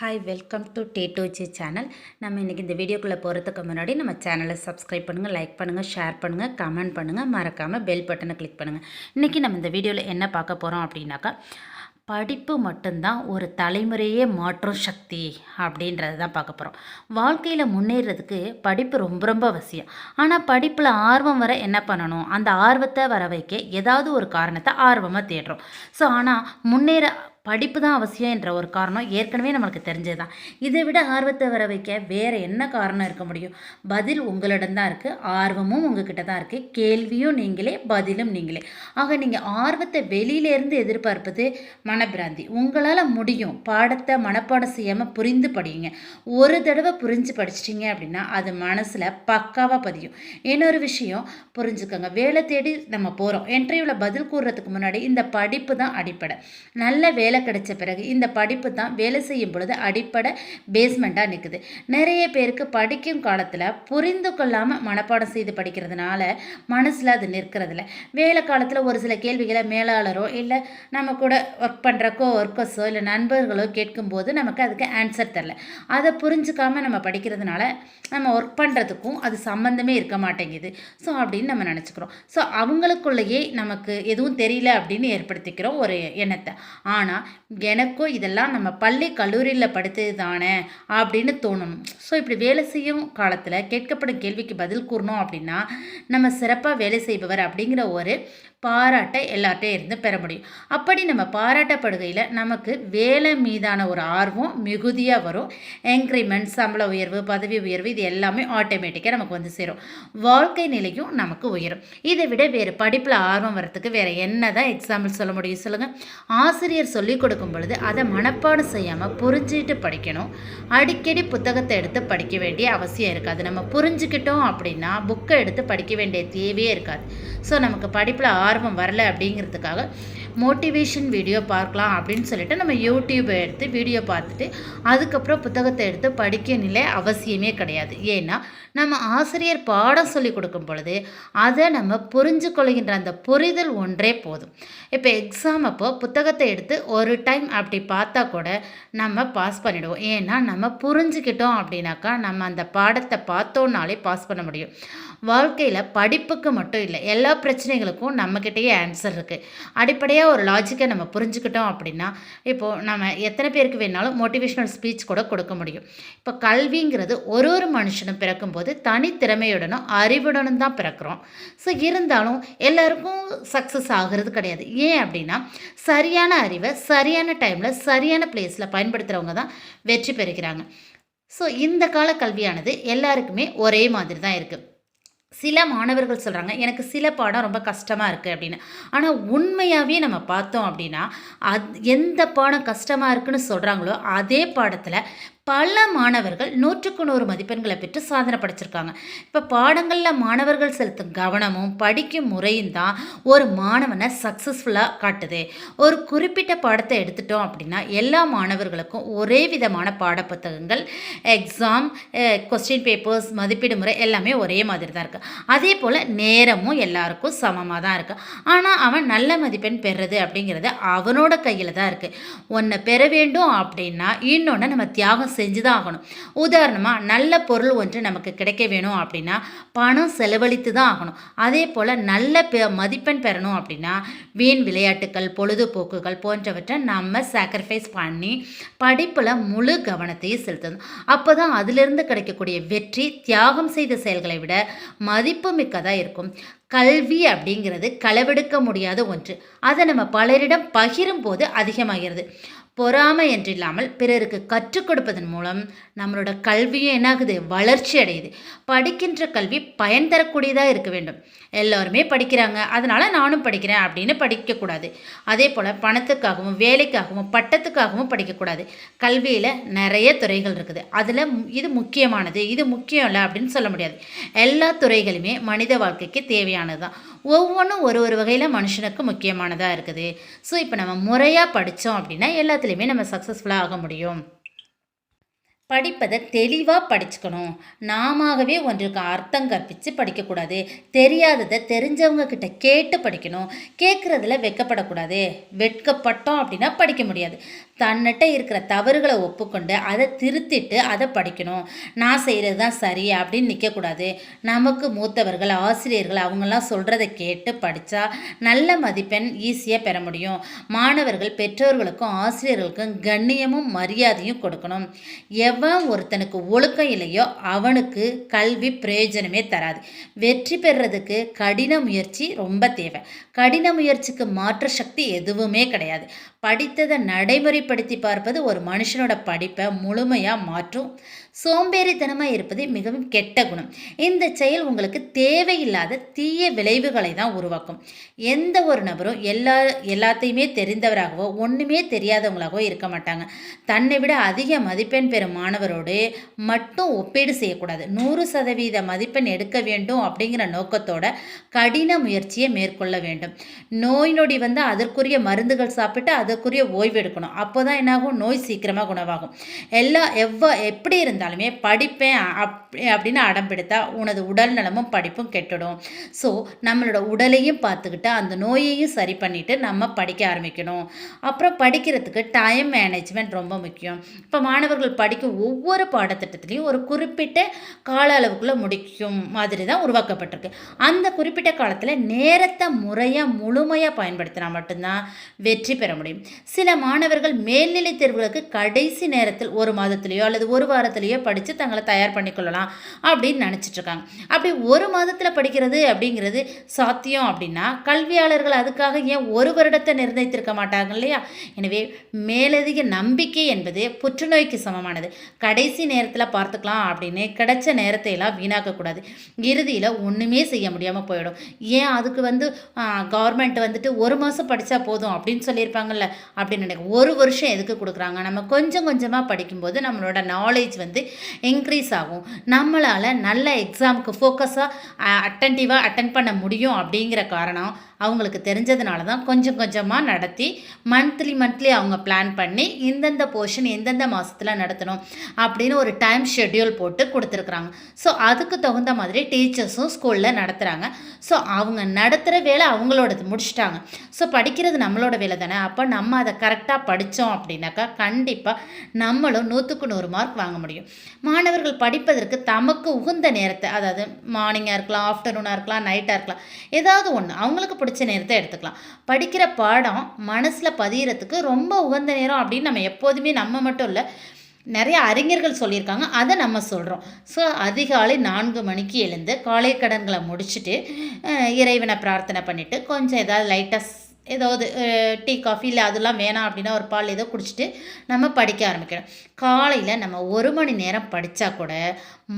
Hi welcome to டேட்டோஜி channel. நம்ம இன்றைக்கி இந்த வீடியோக்குள்ளே போகிறதுக்கு முன்னாடி நம்ம சேனலை சப்ஸ்கிரைப் பண்ணுங்கள், லைக் பண்ணுங்கள், ஷேர் பண்ணுங்கள், கமெண்ட் பண்ணுங்கள், மறக்காமல் பெல் பட்டனை கிளிக் பண்ணுங்கள். இன்றைக்கி நம்ம இந்த வீடியோவில் என்ன பார்க்க போகிறோம் அப்படின்னாக்கா, படிப்பு மட்டும்தான் ஒரு தலைமுறையே மாற்றும் சக்தி அப்படின்றது தான் பார்க்க போகிறோம். வாழ்க்கையில் முன்னேறதுக்கு படிப்பு ரொம்ப ரொம்ப அவசியம். ஆனால் படிப்பில் ஆர்வம் வர என்ன பண்ணணும், அந்த ஆர்வத்தை வர வைக்க ஏதாவது ஒரு காரணத்தை ஆர்வமாக தேடுறோம். ஸோ ஆனால் முன்னேற படிப்பு தான் அவசியம் என்ற ஒரு காரணம் ஏற்கனவே நம்மளுக்கு தெரிஞ்சது தான். இதை விட ஆர்வத்தை வர வைக்க வேறு என்ன காரணம் இருக்க முடியும்? பதில் உங்களிடம் தான் இருக்குது, ஆர்வமும் உங்ககிட்ட தான் இருக்குது, கேள்வியும் நீங்களே, பதிலும் நீங்களே. ஆக நீங்கள் ஆர்வத்தை வெளியிலேருந்து எதிர்பார்ப்பது மனப்பிராந்தி. உங்களால் முடியும். பாடத்தை மனப்பாடம் செய்யாமல் புரிந்து படியுங்க. ஒரு தடவை புரிஞ்சு படிச்சிட்டிங்க அப்படின்னா அது மனசில் பக்காவாக பதியும். இன்னொரு விஷயம் புரிஞ்சுக்கோங்க, வேலை தேடி நம்ம போகிறோம், இன்டர்வியூவில் பதில் கூறுறதுக்கு முன்னாடி இந்த படிப்பு தான் அடிப்படை. நல்ல வேலை கிடைச்ச பிறகு இந்த படிப்பு தான் வேலை செய்யும் பொழுது அடிப்படை பேஸ்மெண்ட்டாக நிற்குது. நிறைய பேருக்கு படிக்கும் காலத்தில் புரிந்து கொள்ளாமல் மனப்பாடம் செய்து படிக்கிறதுனால மனசில் அது நிற்கிறதில்ல. வேலை காலத்தில் ஒரு சில கேள்விகளை மேலாளரோ இல்லை நம்ம கூட ஒர்க் பண்ணுறக்கோ ஒர்க்கர்ஸோ இல்லை நண்பர்களோ கேட்கும்போது நமக்கு அதுக்கு ஆன்சர் தரல. அதை புரிஞ்சுக்காமல் நம்ம படிக்கிறதுனால நம்ம ஒர்க் பண்ணுறதுக்கும் அது சம்மந்தமே இருக்க மாட்டேங்குது. ஸோ அப்படின்னு நம்ம நினச்சிக்கிறோம். ஸோ அவங்களுக்குள்ளேயே நமக்கு எதுவும் தெரியல அப்படின்னு ஏற்படுத்திக்கிறோம் ஒரு எண்ணத்தை. ஆனால் எனக்கும் இதெல்லாம் நம்ம பள்ளி கல்லூரியில் படித்தது தானே அப்படின்னு தோணணும். ஸோ இப்படி வேலை செய்யும் காலத்தில் கேட்கப்படும் கேள்விக்கு பதில் கூறணும் அப்படின்னா நம்ம சிறப்பாக வேலை செய்பவர் அப்படிங்கிற ஒரு பாராட்டை எல்லார்ட்டையும் இருந்து பெற முடியும். அப்படி நம்ம பாராட்டப்படுகையில் நமக்கு வேலை மீதான ஒரு ஆர்வம் மிகுதியாக வரும். இன்க்ரிமெண்ட், சம்பள உயர்வு, பதவி உயர்வு, இது எல்லாமே ஆட்டோமேட்டிக்காக நமக்கு வந்து சேரும். வாழ்க்கை நிலையும் நமக்கு உயரும். இதை விட வேறு படிப்பில் ஆர்வம் வரத்துக்கு வேறு என்ன தான் எக்ஸாம்பிள் சொல்ல முடியும் சொல்லுங்கள்? ஆசிரியர் சொல்லிக் கொடுக்கும் பொழுது அதை மனப்பாடம் செய்யாமல் புரிஞ்சுட்டு படிக்கணும். அடிக்கடி புத்தகத்தை எடுத்து படிக்க வேண்டிய அவசியம் இருக்காது. நம்ம புரிஞ்சுக்கிட்டோம் அப்படின்னா புக்கை எடுத்து படிக்க வேண்டிய தேவையே இருக்காது. ஸோ நமக்கு படிப்பில் ஆர்வம் வரல அப்படிங்கிறதுக்காக மோட்டிவேஷன் வீடியோ பார்க்கலாம் அப்படின்னு சொல்லிட்டு நம்ம யூடியூப்பை எடுத்து வீடியோ பார்த்துட்டு அதுக்கப்புறம் புத்தகத்தை எடுத்து படிக்க நிலை அவசியமே கிடையாது. ஏன்னா நம்ம ஆசிரியர் பாடம் சொல்லி கொடுக்கும் பொழுது அதை நம்ம புரிஞ்சு கொள்கின்ற அந்த புரிதல் ஒன்றே போதும். இப்போ எக்ஸாம் அப்போ புத்தகத்தை எடுத்து ஒரு டைம் அப்படி பார்த்தா கூட நம்ம பாஸ் பண்ணிவிடுவோம். ஏன்னா நம்ம புரிஞ்சுக்கிட்டோம் அப்படின்னாக்கா நம்ம அந்த பாடத்தை பார்த்தோன்னாலே பாஸ் பண்ண முடியும். வாழ்க்கையில் படிப்புக்கு மட்டும் இல்லை, எல்லா பிரச்சனைகளுக்கும் நம்மக்கிட்டேயே ஆன்சர் இருக்குது. அடிப்படையாக ஒரு லாஜிக்கை நம்ம புரிஞ்சுக்கிட்டோம் அப்படின்னா இப்போது நம்ம எத்தனை பேருக்கு வேணாலும் மோட்டிவேஷ்னல் ஸ்பீச் கூட கொடுக்க முடியும். இப்போ கல்விங்கிறது ஒரு ஒரு மனுஷனும் பிறக்கும்போது தனித்திறமையுடனும் அறிவுடனும் தான் பிறக்கிறோம். ஸோ இருந்தாலும் எல்லாருக்கும் சக்ஸஸ் ஆகிறது கிடையாது. ஏன் அப்படின்னா சரியான அறிவை சரியான டைமில் சரியான பிளேஸில் பயன்படுத்துகிறவங்க தான் வெற்றி பெறுகிறாங்க. ஸோ இந்த கால கல்வியானது எல்லாருக்குமே ஒரே மாதிரி தான் இருக்குது. சில மாணவர்கள் சொல்கிறாங்க எனக்கு சில பாடம் ரொம்ப கஷ்டமாக இருக்குது அப்படின்னு. ஆனால் உண்மையாகவே நம்ம பார்த்தோம் அப்படின்னா எந்த பாடம் கஷ்டமாக இருக்குன்னு சொல்கிறாங்களோ அதே பாடத்தில் பல மாணவர்கள் 100க்கு 100 மதிப்பெண்களை பெற்று சாதனை படைச்சிருக்காங்க. இப்போ பாடங்களில் மாணவர்கள் செலுத்தும் கவனமும் படிக்கும் முறையும் தான் ஒரு மாணவனை சக்ஸஸ்ஃபுல்லாக காட்டுது. ஒரு குறிப்பிட்ட பாடத்தை எடுத்துட்டோம் அப்படின்னா எல்லா மாணவர்களுக்கும் ஒரே விதமான பாடப்புத்தகங்கள், எக்ஸாம், கொஸ்டின் பேப்பர்ஸ், மதிப்பீடு முறை எல்லாமே ஒரே மாதிரி தான் இருக்குது. அதே போல் நேரமும் எல்லாருக்கும் சமமாக தான் இருக்குது. ஆனால் அவன் நல்ல மதிப்பெண் பெறுறது அப்படிங்கிறது அவனோட கையில் தான் இருக்குது. ஒன்றை பெற வேண்டும் அப்படின்னா இன்னொன்று நம்ம தியாகம் செஞ்சு தான் ஆகணும். உதாரணமாக நல்ல பொருள் ஒன்று நமக்கு கிடைக்க வேணும் அப்படின்னா பணம் செலவழித்து தான் ஆகணும். அதே போல் நல்ல மதிப்பெண் பெறணும் அப்படின்னா வீண் விளையாட்டுக்கள், பொழுதுபோக்குகள் போன்றவற்றை நம்ம சாக்ரிஃபைஸ் பண்ணி படிப்பில் முழு கவனத்தையும் செலுத்தணும். அப்போ தான் அதிலிருந்து கிடைக்கக்கூடிய வெற்றி தியாகம் செய்த செயல்களை விட மதிப்பு மிக்கதாக இருக்கும். கல்வி அப்படிங்கிறது களவெடுக்க முடியாத ஒன்று. அதை நம்ம பலரிடம் பகிரும் போது அதிகமாகிறது. பொறாமை என்றில்லாமல் பிறருக்கு கற்றுக் கொடுப்பதன் மூலம் நம்மளோட கல்வியும் என்னாகுது, வளர்ச்சி அடையுது. படிக்கின்ற கல்வி பயன் தரக்கூடியதாக இருக்க வேண்டும். எல்லோருமே படிக்கிறாங்க அதனால் நானும் படிக்கிறேன் அப்படின்னு படிக்கக்கூடாது. அதே போல் பணத்துக்காகவும் வேலைக்காகவும் பட்டத்துக்காகவும் படிக்கக்கூடாது. கல்வியில் நிறைய துறைகள் இருக்குது. அதில் இது முக்கியமானது, இது முக்கியம் இல்லை அப்படின்னு சொல்ல முடியாது. எல்லா துறைகளுமே மனித வாழ்க்கைக்கு தேவையானது தான். ஒவ்வொன்றும் ஒரு ஒரு வகையில் மனுஷனுக்கு முக்கியமானதாக இருக்குது. ஸோ இப்போ நம்ம முறையாக படித்தோம் அப்படின்னா எல்லாத்துலேயுமே நம்ம சக்ஸஸ்ஃபுல்லாக ஆக முடியும். படிப்பதை தெளிவாக படிச்சுக்கணும். நாமவே ஒன்றுக்கு அர்த்தம் கற்பித்து படிக்கக்கூடாது. தெரியாததை தெரிஞ்சவங்க கிட்ட கேட்டு படிக்கணும். கேட்குறதுல வெட்கப்படக்கூடாது. வெட்கப்பட்டோம் அப்படின்னா படிக்க முடியாது. தன்னிட்ட இருக்கிற தவறுகளை ஒப்புக்கொண்டு அதை திருத்திட்டு அதை படிக்கணும். நான் செய்கிறது தான் சரி அப்படின்னு நிற்கக்கூடாது. நமக்கு மூத்தவர்கள், ஆசிரியர்கள் அவங்கெல்லாம் சொல்கிறத கேட்டு படித்தா நல்ல மதிப்பெண் ஈஸியாக பெற முடியும். மாணவர்கள் பெற்றோர்களுக்கும் ஆசிரியர்களுக்கும் கண்ணியமும் மரியாதையும் கொடுக்கணும். எவன் ஒருத்தனுக்கு ஒழுக்கம் இல்லையோ அவனுக்கு கல்வி பிரயோஜனமே தராது. வெற்றி பெறுறதுக்கு கடின முயற்சி ரொம்ப தேவை. கடின முயற்சிக்கு மாற்று சக்தி எதுவுமே கிடையாது. படித்ததை நடைமுறைப்படுத்தி பார்ப்பது ஒரு மனுஷனோட படிப்பை முழுமையாக மாற்றும். சோம்பேறித்தனமாக இருப்பது மிகவும் கெட்ட குணம். இந்த செயல் உங்களுக்கு தேவையில்லாத தீய விளைவுகளை தான் உருவாக்கும். எந்த ஒரு நபரும் எல்லாத்தையுமே தெரிந்தவராகவோ ஒன்றுமே தெரியாதவங்களாகவோ இருக்க மாட்டாங்க. தன்னை விட அதிக மதிப்பெண் பெறும் மாணவரோடு மட்டும் ஒப்பீடு செய்யக்கூடாது. 100% மதிப்பெண் எடுக்க வேண்டும் அப்படிங்கிற நோக்கத்தோட கடின முயற்சியை மேற்கொள்ள வேண்டும். நோய் நொடி வந்து அதற்குரிய மருந்துகள் சாப்பிட்டு அதற்குரிய ஓய்வு எடுக்கணும். அப்போ தான் என்னாகும், நோய் சீக்கிரமாக குணமாகும். எப்படி இருந்தாலுமே படிப்பேன் அப்படின்னு அடம்பிடித்தா உனது உடல் நலமும் படிப்பும் கெட்டுடும். ஸோ நம்மளோட உடலையும் பார்த்துக்கிட்டு அந்த நோயையும் சரி பண்ணிவிட்டு நம்ம படிக்க ஆரம்பிக்கணும். அப்புறம் படிக்கிறதுக்கு டைம் மேனேஜ்மெண்ட் ரொம்ப முக்கியம். இப்போ மாணவர்கள் படிக்கும் ஒவ்வொரு பாடத்திட்டத்துலேயும் ஒரு குறிப்பிட்ட கால அளவுக்குள்ளே முடிக்கும் மாதிரி தான் உருவாக்கப்பட்டிருக்கு. அந்த குறிப்பிட்ட காலத்தில் நேரத்தை முறையாக முழுமையாக பயன்படுத்தினா மட்டும்தான் வெற்றி பெற முடியும். சில மாணவர்கள் மேல்நிலை தேர்வுகளுக்கு கடைசி நேரத்தில் ஒரு மாதத்திலேயோ அல்லது ஒரு வாரத்திலேயோ படித்து தங்களை தயார் பண்ணிக்கொள்ளலாம் அப்படின்னு நினச்சிட்டு இருக்காங்க. அப்படி ஒரு மாதத்தில் படிக்கிறது அப்படிங்கிறது சாத்தியம் அப்படின்னா கல்வியாளர்கள் அதுக்காக ஏன் ஒரு வருடத்தை நிர்ணயித்திருக்க மாட்டாங்க இல்லையா? எனவே மேலதிக நம்பிக்கை என்பது புற்றுநோய்க்கு சமமானது. கடைசி நேரத்தில் பார்த்துக்கலாம் அப்படின்னு கிடைச்ச நேரத்தை எல்லாம் வீணாக்கக்கூடாது. இறுதியில் ஒன்றுமே செய்ய முடியாமல் போயிடும். ஏன் அதுக்கு கவர்மெண்ட் வந்துட்டு ஒரு மாதம் படித்தா போதும் அப்படின்னு சொல்லியிருப்பாங்கல்ல, அப்படின்னு நினைக்கிறேன். ஒரு வருஷம் எதுக்கு கொடுக்குறாங்க? நம்ம கொஞ்சம் கொஞ்சமாக படிக்கும்போது நம்மளோட நாலேஜ் இன்க்ரீஸ் ஆகும். நம்மளால் நல்ல எக்ஸாமுக்கு ஃபோக்கஸாக அட்டென்ட் பண்ண முடியும் அப்படிங்கிற காரணம் அவங்களுக்கு தெரிஞ்சதுனால தான் கொஞ்சம் கொஞ்சமாக நடத்தி மந்த்லி அவங்க பிளான் பண்ணி இந்தந்த போர்ஷன் எந்தெந்த மாதத்தில் நடத்தணும் அப்படின்னு ஒரு டைம் ஷெட்யூல் போட்டு கொடுத்துருக்குறாங்க. ஸோ அதுக்கு தகுந்த மாதிரி டீச்சர்ஸும் ஸ்கூலில் நடத்துகிறாங்க. ஸோ அவங்க நடத்துகிற வேலை அவங்களோடது முடிச்சிட்டாங்க. ஸோ படிக்கிறது நம்மளோட வேலை தானே. அப்போ நம்ம அதை கரெக்டாக படித்தோம் அப்படின்னாக்கா கண்டிப்பாக நம்மளும் 100க்கு 100 மார்க் வாங்க முடியும். மாணவர்கள் படிப்பதற்கு தமக்கு உகந்த நேரத்தை, அதாவது மார்னிங்காக இருக்கலாம், ஆஃப்டர்நூனாக இருக்கலாம், நைட்டாக இருக்கலாம், ஏதாவது ஒன்று அவங்களுக்கு பிடிச்ச நேரத்தை எடுத்துக்கலாம். படிக்கிற பாடம் மனசில் பதியறதுக்கு ரொம்ப உகந்த நேரம் அப்படின்னு நம்ம எப்போதுமே நம்ம மட்டும் இல்லை, நிறைய அறிஞர்கள் சொல்லியிருக்காங்க, அதை நம்ம சொல்கிறோம். ஸோ அதிகாலை 4 மணிக்கு எழுந்து காலை கடன்களை முடிச்சுட்டு இறைவனை பிரார்த்தனை பண்ணிவிட்டு கொஞ்சம் ஏதாவது லைட்டாக ஏதாவது டீ காஃபி இல்லை அதெல்லாம் வேணாம் அப்படின்னா ஒரு பால் ஏதோ குடிச்சிட்டு நம்ம படிக்க ஆரம்பிக்கணும். காலையில் நம்ம 1 மணி நேரம் படித்தா கூட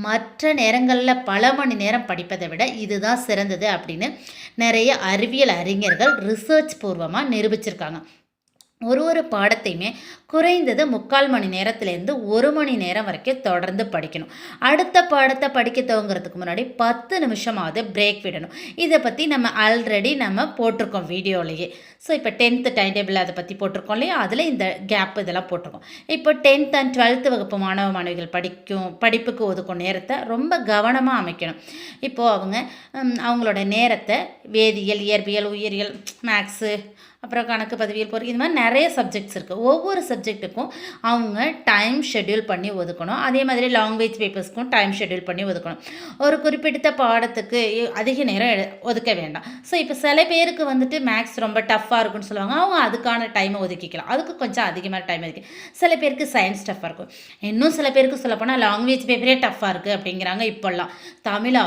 மற்ற நேரங்களில் பல மணி நேரம் படிப்பதை விட இதுதான் சிறந்தது அப்படின்னு நிறைய அறிவியல் அறிஞர்கள் ரிசர்ச் பூர்வமாக நிரூபிச்சிருக்காங்க. ஒரு பாடத்தையுமே குறைந்தது 3/4 மணி நேரத்துலேருந்து 1 மணி நேரம் வரைக்கும் தொடர்ந்து படிக்கணும். அடுத்த பாடத்தை படிக்க துவங்குறதுக்கு முன்னாடி 10 நிமிஷமாவது பிரேக் விடணும். இதை பற்றி நம்ம ஆல்ரெடி போட்டிருக்கோம் வீடியோலேயே. ஸோ இப்போ 10th டைம் டேபிள் அதை பற்றி போட்டிருக்கோம் இல்லையா, அதில் இந்த கேப் இதெல்லாம் போட்டிருக்கோம். இப்போ 10th and 12th வகுப்பு மாணவ மாணவிகள் படிப்புக்கு ஒதுக்கும் நேரத்தை ரொம்ப கவனமாக அமைக்கணும். இப்போது அவங்களோட நேரத்தை வேதியியல், இயற்பியல், உயிரியல், மேக்ஸு, அப்புறம் கணக்கு, பதிவியல், பொருள், இது மாதிரி நிறைய சப்ஜெக்ட்ஸ் இருக்குது. ஒவ்வொரு சப்ஜெக்ட்டுக்கும் அவங்க டைம் ஷெட்யூல் பண்ணி ஒதுக்கணும். அதே மாதிரி லாங்குவேஜ் பேப்பர்ஸ்க்கும் டைம் ஷெட்யூல் பண்ணி ஒதுக்கணும். ஒரு குறிப்பிட்ட பாடத்துக்கு அதிக நேரம் ஒதுக்க வேண்டாம். ஸோ இப்போ சில பேருக்கு மேக்ஸ் ரொம்ப டஃப்பாக இருக்குன்னு சொல்லுவாங்க, அவங்க அதுக்கான டைமை ஒதுக்கிக்கலாம். அதுக்கு கொஞ்சம் அதிகமாக டைம் ஒதுக்கி. சில பேருக்கு சயின்ஸ் டஃப்பாக இருக்கும். இன்னும் சில பேருக்கு சொல்லப்போனால் லாங்குவேஜ் பேப்பரே டஃப்பாக இருக்குது அப்படிங்கிறாங்க. இப்போல்லாம் தமிழ்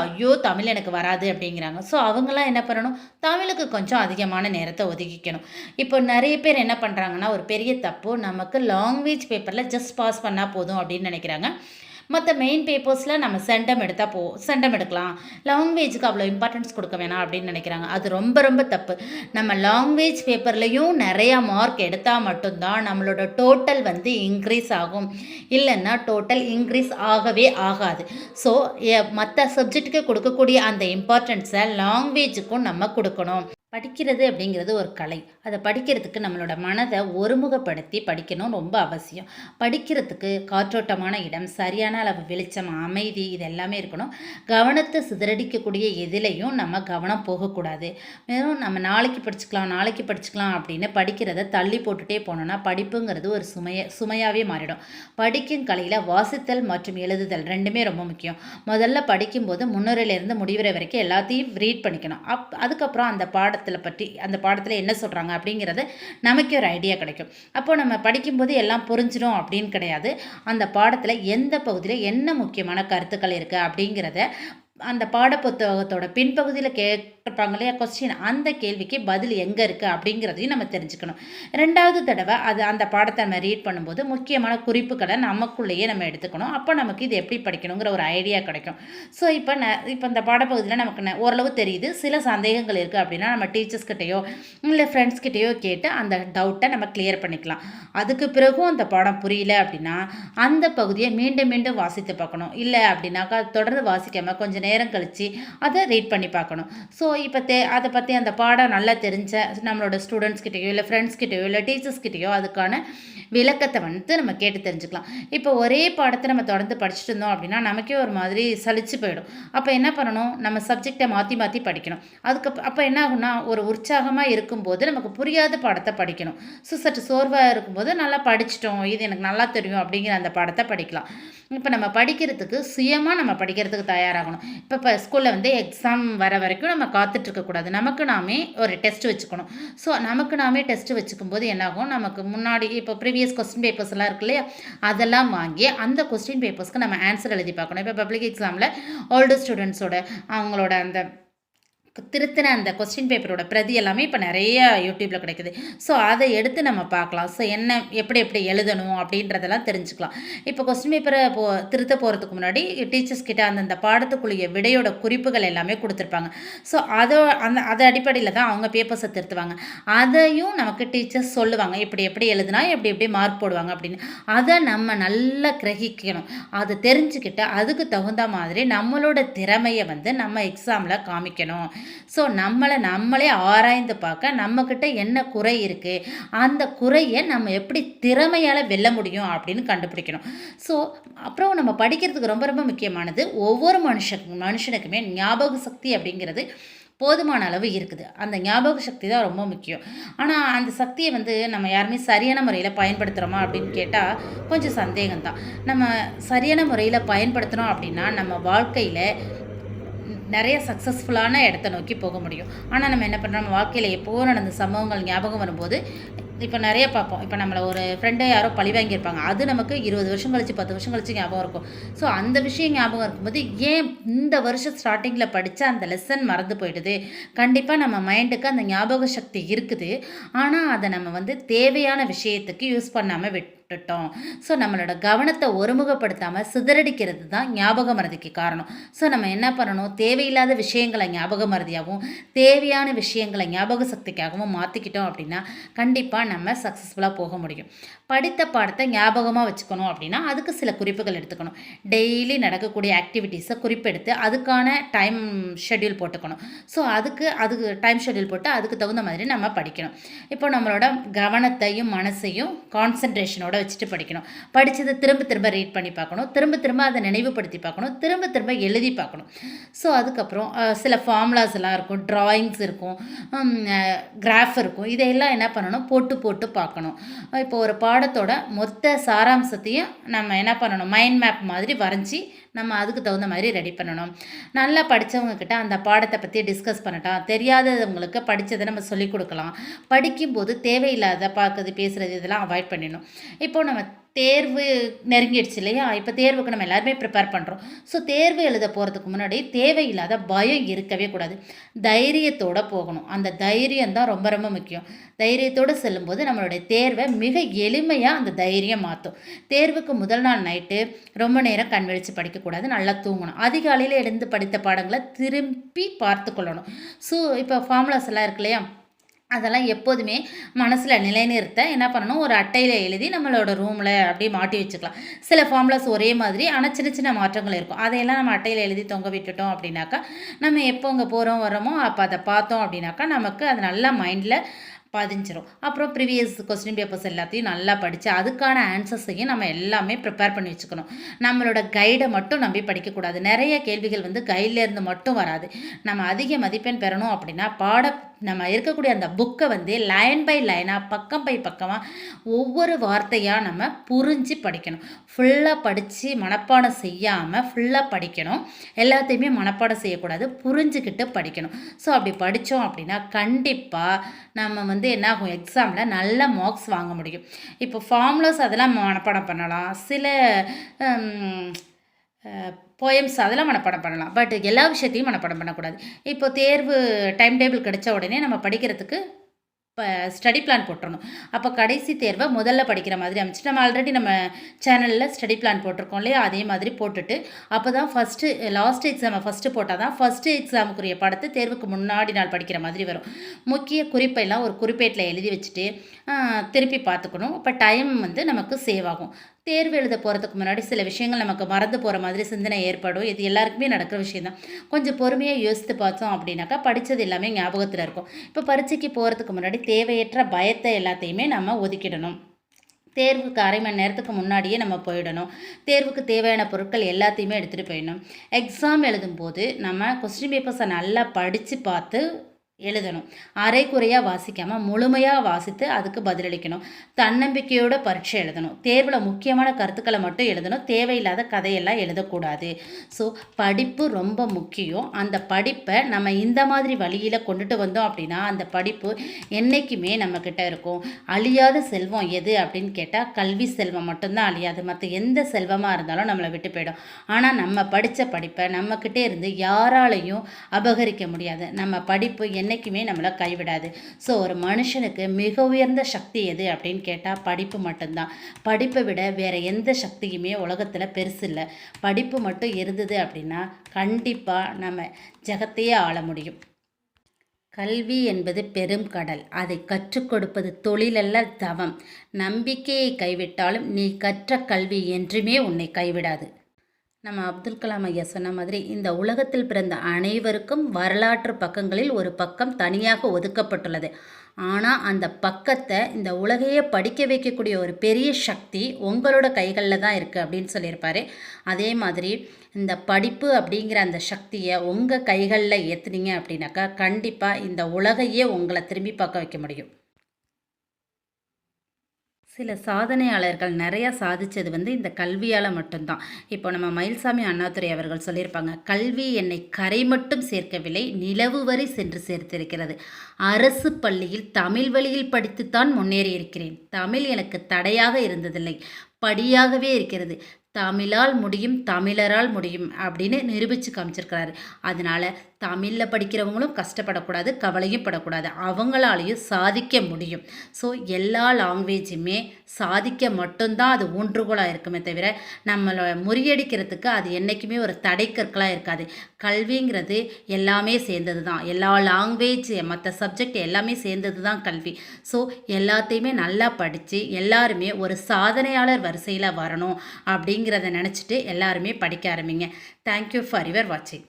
எனக்கு வராது அப்படிங்கிறாங்க. ஸோ அவங்களாம் என்ன பண்ணணும், தமிழுக்கு கொஞ்சம் அதிகமான நேரத்தை ஒதுக்கிக்கணும். இப்போ நிறைய பேர் என்ன பண்ணுறாங்கன்னா, ஒரு பெரிய தப்பு, நமக்கு லாங்குவேஜ் பேப்பரில் ஜஸ்ட் பாஸ் பண்ணால் போதும் அப்படின்னு நினைக்கிறாங்க. மற்ற மெயின் பேப்பர்ஸில் நம்ம சென்டம் எடுக்கலாம், லாங்குவேஜுக்கு அவ்வளோ இம்பார்ட்டன்ஸ் கொடுக்க வேணாம் அப்படின்னு நினைக்கிறாங்க. அது ரொம்ப ரொம்ப தப்பு. நம்ம லாங்குவேஜ் பேப்பர்லேயும் நிறையா மார்க் எடுத்தால் மட்டும்தான் நம்மளோட டோட்டல் இன்க்ரீஸ் ஆகும். இல்லைன்னா டோட்டல் இன்க்ரீஸ் ஆகவே ஆகாது. ஸோ மற்ற சப்ஜெக்ட்டுக்கு கொடுக்கக்கூடிய அந்த இம்பார்ட்டன்ஸை லாங்குவேஜுக்கும் நம்ம கொடுக்கணும். படிக்கிறது அப்படிங்கிறது ஒரு கலை. அத படிக்கிறதுக்கு நம்மளோட மனத ஒருமுகப்படுத்தி படிக்கணும் ரொம்ப அவசியம். படிக்கிறதுக்கு காற்றோட்டமான இடம், சரியான அளவு வெளிச்சம், அமைதி இது எல்லாமே இருக்கணும். கவனத்த சிதறடிக்கக்கூடிய எதிலயும் நம்ம கவனம் போகக்கூடாது. வெறும் நம்ம நாளைக்கு படிச்சுக்கலாம் அப்படின்னு படிக்கிறத தள்ளி போட்டுட்டே போனோம்னா, படிப்புங்கிறது ஒரு சுமையாவே மாறிடும். படிக்கும் கலையில வாசித்தல் மற்றும் எழுதுதல் 2மே ரொம்ப முக்கியம். முதல்ல படிக்கும்போது முன்னுரையிலிருந்து முடிவுரை வரைக்கும் எல்லாத்தையும் ரீட் பண்ணிக்கணும். அதுக்கப்புறம் அந்த பாடத்தில் என்ன சொல்கிறாங்க அப்படிங்கிறது நமக்கு ஒரு ஐடியா கிடைக்கும். அப்போது நம்ம படிக்கும்போது எல்லாம் புரிஞ்சிடும் அப்படின்னு கிடையாது. அந்த பாடத்தில் எந்த பகுதியில் என்ன முக்கியமான கருத்துக்கள் இருக்குது அப்படிங்கிறத அந்த பாடப்புத்தகத்தோட பின்பகுதியில் கேட்டிருப்பாங்க இல்லையா கொஸ்டின், அந்த கேள்விக்கு பதில் எங்கே இருக்குது அப்படிங்கிறதையும் நம்ம தெரிஞ்சுக்கணும். 2வது தடவை அந்த பாடத்தை நம்ம ரீட் பண்ணும்போது முக்கியமான குறிப்புகளை நமக்குள்ளேயே நம்ம எடுத்துக்கணும். அப்போ நமக்கு இது எப்படி படிக்கணுங்கிற ஒரு ஐடியா கிடைக்கும். ஸோ இப்போ இந்த பாடப்பகுதியில் நமக்கு ஓரளவு தெரியுது, சில சந்தேகங்கள் இருக்குது அப்படின்னா நம்ம டீச்சர்ஸ்கிட்டையோ இல்லை ஃப்ரெண்ட்ஸ்கிட்டையோ கேட்டு அந்த டவுட்டை நம்ம கிளியர் பண்ணிக்கலாம். அதுக்கு பிறகும் அந்த பாடம் புரியல அப்படின்னா அந்த பகுதியை மீண்டும் மீண்டும் வாசித்து பார்க்கணும். இல்லை அப்படின்னாக்கா தொடர்ந்து வாசிக்காமல் கொஞ்சம் நேரம் கழித்து அதை ரீட் பண்ணி பார்க்கணும். ஸோ இப்போ அதை பற்றி அந்த பாடம் நல்லா தெரிஞ்ச நம்மளோட ஸ்டூடெண்ட்ஸ்கிட்டையோ இல்லை ஃப்ரெண்ட்ஸ்கிட்டையோ இல்லை டீச்சர்ஸ்கிட்டையோ அதுக்கான விளக்கத்தை நம்ம கேட்டு தெரிஞ்சுக்கலாம். இப்போ ஒரே பாடத்தை நம்ம தொடர்ந்து படிச்சுட்டு இருந்தோம் அப்படின்னா நமக்கே ஒரு மாதிரி சலிச்சு போயிடும். அப்போ என்ன பண்ணணும், நம்ம சப்ஜெக்டை மாற்றி மாற்றி படிக்கணும். அப்போ என்ன ஆகும்னா, ஒரு உற்சாகமாக இருக்கும்போது நமக்கு புரியாத பாடத்தை படிக்கணும். ஸோ சற்று சோர்வாக இருக்கும்போது நல்லா படிச்சிட்டோம், இது எனக்கு நல்லா தெரியும் அப்படிங்கிற அந்த பாடத்தை படிக்கலாம். இப்போ நம்ம படிக்கிறதுக்கு சுயமாக நம்ம படிக்கிறதுக்கு தயாராகணும். இப்போ ஸ்கூலில் எக்ஸாம் வர வரைக்கும் நம்ம காத்துட்ருக்கக்கூடாது. நமக்கு நாமே ஒரு டெஸ்ட் வச்சுக்கணும். ஸோ நமக்கு நாமே டெஸ்ட் வச்சுக்கும் போது என்னாகும், நமக்கு முன்னாடி இப்போ ப்ரீவியஸ் கொஸ்டின் பேப்பர்ஸ் எல்லாம் இருக்கு இல்லையா, அதெல்லாம் வாங்கி அந்த கொஸ்டின் பேப்பர்ஸ்க்கு நம்ம ஆன்சர் எழுதி பார்க்கணும். இப்போ பப்ளிக் எக்ஸாமில் ஓல்டு ஸ்டூடெண்ட்ஸோட அவங்களோட அந்த திருத்தின அந்த கொஸ்டின் பேப்பரோட பிரதி எல்லாமே இப்போ நிறைய யூடியூப்பில் கிடைக்குது. ஸோ அதை எடுத்து நம்ம பார்க்கலாம். ஸோ எப்படி எப்படி எழுதணும் அப்படின்றதெல்லாம் தெரிஞ்சுக்கலாம். இப்போ கொஸ்டின் பேப்பரை திருத்த போகிறதுக்கு முன்னாடி டீச்சர்ஸ் கிட்ட அந்த பாடத்துக்குரிய விடையோட குறிப்புகள் எல்லாமே கொடுத்துருப்பாங்க. ஸோ அது அடிப்படையில் தான் அவங்க பேப்பர்ஸை திருத்துவாங்க. அதையும் நமக்கு டீச்சர்ஸ் சொல்லுவாங்க, இப்படி எப்படி எழுதுனா எப்படி எப்படி மார்க் போடுவாங்க அப்படின்னு. அதை நம்ம நல்லா கிரகிக்கணும். அதை தெரிஞ்சுக்கிட்டு அதுக்கு தகுந்த மாதிரி நம்மளோட திறமையை நம்ம எக்ஸாமில் காமிக்கணும். ஸோ நம்மளே ஆராய்ந்து பார்க்க நம்மக்கிட்ட என்ன குறை இருக்குது, அந்த குறையை நம்ம எப்படி திறமையால் வெல்ல முடியும் அப்படின்னு கண்டுபிடிக்கணும். ஸோ அப்புறம் நம்ம படிக்கிறதுக்கு ரொம்ப ரொம்ப முக்கியமானது, ஒவ்வொரு மனுஷனுக்குமே ஞாபக சக்தி அப்படிங்கிறது போதுமான அளவு இருக்குது. அந்த ஞாபக சக்தி தான் ரொம்ப முக்கியம். ஆனால் அந்த சக்தியை நம்ம யாருமே சரியான முறையில் பயன்படுத்துகிறோமா அப்படின்னு கேட்டால் கொஞ்சம் சந்தேகம்தான். நம்ம சரியான முறையில் பயன்படுத்துகிறோம் அப்படின்னா நம்ம வாழ்க்கையில் நிறைய சக்ஸஸ்ஃபுல்லான இடத்த நோக்கி போக முடியும். ஆனால் நம்ம என்ன பண்ணுறோம், நம்ம வாழ்க்கையில் எப்போது நடந்த சம்பவங்கள் ஞாபகம் வரும்போது இப்போ நிறைய பார்ப்போம். இப்போ நம்மளை ஒரு ஃப்ரெண்டை யாரோ பழி வாங்கியிருப்பாங்க, அது நமக்கு 20 வருஷம் கழிச்சு 10 வருஷம் கழிச்சு ஞாபகம் இருக்கும். ஸோ அந்த விஷயம் ஞாபகம் இருக்கும்போது ஏன் இந்த வருஷம் ஸ்டார்டிங்கில் படித்த அந்த லெசன் மறந்து போயிடுது. கண்டிப்பாக நம்ம மைண்டுக்கு அந்த ஞாபக சக்தி இருக்குது, ஆனால் அதை நம்ம தேவையான விஷயத்துக்கு யூஸ் பண்ணாமல் விட்டுட்டோம். ஸோ நம்மளோட கவனத்தை ஒருமுகப்படுத்தாமல் சிதறடிக்கிறது தான் ஞாபக மறதிக்கு காரணம். ஸோ நம்ம என்ன பண்ணணும், தேவையில்லாத விஷயங்களை ஞாபக மறதியாகவும் தேவையான விஷயங்களை ஞாபக சக்திக்காகவும் மாற்றிக்கிட்டோம் அப்படின்னா கண்டிப்பாக நம்ம சக்ஸஸ்ஃபுல்லாக போக முடியும். படித்த பாடத்தை ஞாபகமாக வச்சுக்கணும் அப்படின்னா அதுக்கு சில குறிப்புகள் எடுத்துக்கணும். டெய்லி நடக்கக்கூடிய ஆக்டிவிட்டீஸை குறிப்பெடுத்து அதுக்கான டைம் ஷெட்யூல் போட்டுக்கணும். ஸோ அதுக்கு டைம் ஷெட்யூல் போட்டு அதுக்கு தகுந்த மாதிரி நம்ம படிக்கணும். இப்போ நம்மளோட கவனத்தையும் மனசையும் கான்சன்ட்ரேஷனோட வச்சுட்டு படிக்கணும். படித்ததை திரும்ப திரும்ப ரீட் பண்ணி பார்க்கணும், திரும்ப திரும்ப அதை நினைவுபடுத்தி பார்க்கணும், திரும்ப திரும்ப எழுதி பார்க்கணும். ஸோ அதுக்கப்புறம் சில ஃபார்முலாஸ் எல்லாம் இருக்கும், ட்ராயிங்ஸ் இருக்கும், கிராஃப் இருக்கும். இதையெல்லாம் என்ன பண்ணணும், போட்டு பார்க்கணும். இப்போ ஒரு பாடத்தோட மொத்த சாராம்சத்தையும் நம்ம என்ன பண்ணணும், மைண்ட் மேப் மாதிரி வரைஞ்சி நம்ம அதுக்கு தகுந்த மாதிரி ரெடி பண்ணணும். நல்லா படித்தவங்கக்கிட்ட அந்த பாடத்தை பற்றி டிஸ்கஸ் பண்ணலாம். தெரியாதவங்களுக்கு படித்ததை நம்ம சொல்லிக் கொடுக்கலாம். படிக்கும்போது தேவையில்லாத பார்க்குறது பேசுகிறது இதெல்லாம் அவாய்ட் பண்ணிடணும். இப்போது நம்ம தேர்வு நெருங்கிடுச்சு இல்லையா, இப்போ தேர்வுக்கு நம்ம எல்லாருமே ப்ரிப்பேர் பண்ணுறோம். ஸோ தேர்வு எழுத போகிறதுக்கு முன்னாடி தேவையில்லாத பயம் இருக்கவே கூடாது. தைரியத்தோடு போகணும். அந்த தைரியம் தான் ரொம்ப ரொம்ப முக்கியம். தைரியத்தோடு செல்லும்போது நம்மளுடைய தேர்வை மிக எளிமையாக அந்த தைரியம் மாற்றும். தேர்வுக்கு முதல் நாள் நைட்டு ரொம்ப நேரம் கண் விழித்து படிக்கக்கூடாது, நல்லா தூங்கணும். அதிகாலையில் எழுந்து படித்த பாடங்களை திரும்பி பார்த்து கொள்ளணும். ஸோ இப்போ ஃபார்முலாஸ் எல்லாம் இருக்கு இல்லையா, அதெல்லாம் எப்போதுமே மனசில் நிலைநிறுத்த என்ன பண்ணணும், ஒரு அட்டையில் எழுதி நம்மளோட ரூமில் அப்படியே மாட்டி வச்சுக்கலாம். சில ஃபார்முலாஸ் ஒரே மாதிரி, ஆனால் சின்ன சின்ன மாற்றங்கள் இருக்கும். அதையெல்லாம் நம்ம அட்டையில் எழுதி தொங்க விட்டுட்டோம் அப்படின்னாக்கா, நம்ம எப்போ அங்கே போகிறோம் வரோமோ அப்போ அதை பார்த்தோம் அப்படின்னாக்கா நமக்கு அது நல்லா மைண்டில் பதிஞ்சிரும். அப்புறம் ப்ரீவியஸ் கொஸ்டின் பேப்பர்ஸ் எல்லாத்தையும் நல்லா படித்து அதுக்கான ஆன்சர்ஸையும் நம்ம எல்லாமே ப்ரிப்பேர் பண்ணி வச்சுக்கணும். நம்மளோட கைடை மட்டும் நம்பி படிக்கக்கூடாது. நிறைய கேள்விகள் வந்து கைட்லேருந்து மட்டும் வராது. நம்ம அதிக மதிப்பெண் பெறணும் அப்படின்னா நம்ம இருக்கக்கூடிய அந்த புக்கை வந்து லைன் பை லைனாக பக்கம் பை பக்கமாக ஒவ்வொரு வார்த்தையாக நம்ம புரிஞ்சு படிக்கணும். ஃபுல்லாக படித்து மனப்பாடம் செய்யாமல் ஃபுல்லாக படிக்கணும். எல்லாத்தையுமே மனப்பாடம் செய்யக்கூடாது, புரிஞ்சுக்கிட்டு படிக்கணும். ஸோ அப்படி படித்தோம் அப்படின்னா கண்டிப்பாக நம்ம வந்து என்ன ஆகும், எக்ஸாமில் நல்ல மார்க்ஸ் வாங்க முடியும். இப்போ ஃபார்முலாஸ் அதெல்லாம் மனப்பாடம் பண்ணலாம், சில போயம்ஸ் அதெல்லாம் மனப்பாடம் பண்ணலாம். பட் எல்லா விஷயத்தையும் மனப்பாடம் பண்ணக்கூடாது. இப்போ தேர்வு டைம் டேபிள் கிடைச்ச உடனே நம்ம படிக்கிறதுக்கு இப்போ ஸ்டடி பிளான் போட்டுறணும். அப்போ கடைசி தேர்வை முதல்ல படிக்கிற மாதிரி அமைச்சு நம்ம ஆல்ரெடி நம்ம சேனலில் ஸ்டடி பிளான் போட்டிருக்கோம் இல்லையா, அதே மாதிரி போட்டுட்டு அப்போ தான் லாஸ்ட் எக்ஸாமை ஃபஸ்ட்டு போட்டால் தான் ஃபஸ்ட்டு எக்ஸாமுக்குரிய படத்தை தேர்வுக்கு முன்னாடி நாள் படிக்கிற மாதிரி வரும். முக்கிய குறிப்பெல்லாம் ஒரு குறிப்பேட்டில் எழுதி வச்சுட்டு திருப்பி பார்த்துக்கணும். அப்போ டைம் வந்து நமக்கு சேவ் ஆகும். தேர்வு எழுத போகிறதுக்கு முன்னாடி சில விஷயங்கள் நமக்கு மறந்து போகிற மாதிரி சிந்தனை ஏற்படும். இது எல்லாருக்குமே நடக்கிற விஷயந்தான். கொஞ்சம் பொறுமையாக யோசித்து பார்த்தோம் அப்படின்னாக்கா படித்தது எல்லாமே ஞாபகத்தில் இருக்கும். இப்போ பரீட்சைக்கு போகிறதுக்கு முன்னாடி தேவையற்ற பயத்தை எல்லாத்தையுமே நம்ம ஒதுக்கிடணும். தேர்வுக்கு அரை மணி நேரத்துக்கு முன்னாடியே நம்ம போயிடணும். தேர்வுக்கு தேவையான பொருட்கள் எல்லாத்தையுமே எடுத்துகிட்டு போயிடணும். எக்ஸாம் எழுதும்போது நம்ம கொஸ்டின் பேப்பர்ஸை நல்லா படித்து பார்த்து எழுதணும். அரைக்குறையாக வாசிக்காமல் முழுமையாக வாசித்து அதுக்கு பதிலளிக்கணும். தன்னம்பிக்கையோட பரீட்சை எழுதணும். தேர்வில் முக்கியமான கருத்துக்களை மட்டும் எழுதணும். தேவையில்லாத கதையெல்லாம் எழுதக்கூடாது. ஸோ படிப்பு ரொம்ப முக்கியம். அந்த படிப்பை நம்ம இந்த மாதிரி வழியில் கொண்டுட்டு வந்தோம் அப்படின்னா அந்த படிப்பு என்றைக்குமே நம்மக்கிட்ட இருக்கும். அழியாத செல்வம் எது அப்படின்னு கேட்டால் கல்வி செல்வம் மட்டும்தான் அழியாது. மற்ற எந்த செல்வமாக இருந்தாலும் நம்மளை விட்டு போயிடும். ஆனால் நம்ம படித்த படிப்பை நம்மக்கிட்டே இருந்து யாராலையும் அபகரிக்க முடியாது. நம்ம படிப்பு என்றைக்குமே நம்மளை கைவிடாது. ஸோ ஒரு மனுஷனுக்கு மிக உயர்ந்த சக்தி எது அப்படின்னு கேட்டால் படிப்பு மட்டும்தான். படிப்பை விட வேறு எந்த சக்தியுமே உலகத்தில் பெருசு இல்லை. படிப்பு மட்டும் இருந்தது அப்படின்னா கண்டிப்பாக நம்ம ஜகத்தையே ஆள முடியும். கல்வி என்பது பெரும் கடல். அதை கற்றுக் கொடுப்பது தொழிலல்ல, தவம். நம்பிக்கையை கைவிட்டாலும் நீ கற்ற கல்வி என்றுமே உன்னை கைவிடாது. நம்ம அப்துல் கலாம் ஐயா சொன்ன மாதிரி இந்த உலகத்தில் பிறந்த அனைவருக்கும் வரலாற்று பக்கங்களில் ஒரு பக்கம் தனியாக ஒதுக்கப்பட்டுள்ளது. ஆனால் அந்த பக்கத்தை இந்த உலகையே படிக்க வைக்கக்கூடிய ஒரு பெரிய சக்தி உங்களோட கைகளில் தான் இருக்குது அப்படின்னு சொல்லியிருப்பாரு. அதே மாதிரி இந்த படிப்பு அப்படிங்கிற அந்த சக்தியை உங்கள் கைகளில் ஏற்றுனீங்க அப்படின்னாக்கா கண்டிப்பாக இந்த உலகையே உங்களை திரும்பி பார்க்க வைக்க முடியும். சில சாதனையாளர்கள் நிறையா சாதித்தது வந்து இந்த கல்வியால் மட்டும்தான். இப்போ நம்ம மயில்சாமி அண்ணாதுரை அவர்கள் சொல்லியிருப்பாங்க, கல்வி என்னை கரை மட்டும் சேர்க்கவில்லை, நிலவு வரை சென்று சேர்த்திருக்கிறது. அரசு பள்ளியில் தமிழ் வழியில் படித்துத்தான் முன்னேறி இருக்கிறேன். தமிழ் எனக்கு தடையாக இருந்ததில்லை, படியாகவே இருக்கிறது. தமிழால் முடியும், தமிழரால் முடியும் அப்படின்னு நிரூபித்து காமிச்சிருக்கிறாரு. அதனால் தமிழில் படிக்கிறவங்களும் கஷ்டப்படக்கூடாது, கவலையும் படக்கூடாது. அவங்களாலையும் சாதிக்க முடியும். ஸோ எல்லா லாங்குவேஜுமே சாதிக்க மட்டும்தான் அது ஊன்றுகோலாக இருக்குமே தவிர நம்மளை முறியடிக்கிறதுக்கு அது என்றைக்குமே ஒரு தடைக்கற்களாக இருக்காது. கல்விங்கிறது எல்லாமே சேர்ந்தது தான். எல்லா லாங்குவேஜ் மற்ற சப்ஜெக்ட் எல்லாமே சேர்ந்தது தான் கல்வி. ஸோ எல்லாத்தையுமே நல்லா படித்து எல்லாருமே ஒரு சாதனையாளர் வரிசையில் வரணும் அப்படிங்கிறத நினச்சிட்டு எல்லாருமே படிக்க ஆரம்பிங்க. தேங்க்யூ ஃபார் யுவர் வாட்சிங்.